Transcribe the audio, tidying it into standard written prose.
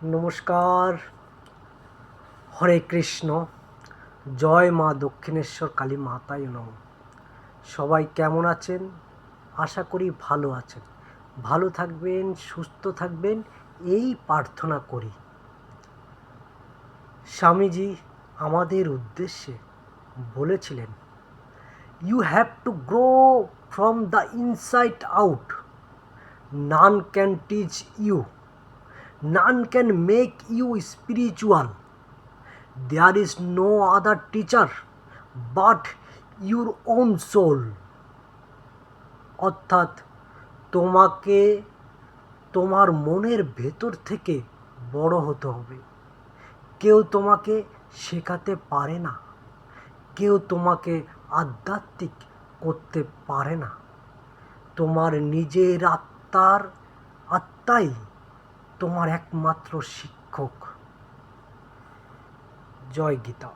নমস্কার। হরে কৃষ্ণ। জয় মা দক্ষিণেশ্বর কালী মাতায় নমঃ। সবাই কেমন আছেন? আশা করি ভালো আছেন। ভালো থাকবেন, সুস্থ থাকবেন, এই প্রার্থনা করি। স্বামীজি আমাদের উদ্দেশ্যে বলেছিলেন, you have to grow from the inside out. None can teach you, none can make you spiritual. There is no other teacher but your own soul. অর্থাৎ তোমাকে তোমার মনের ভেতর থেকে বড় হতে হবে। কেউ তোমাকে শেখাতে পারে না, কেউ তোমাকে আধ্যাত্মিক করতে পারে না। তোমার নিজের আত্মাই তোমার একমাত্র শিক্ষক। জয় গীতা।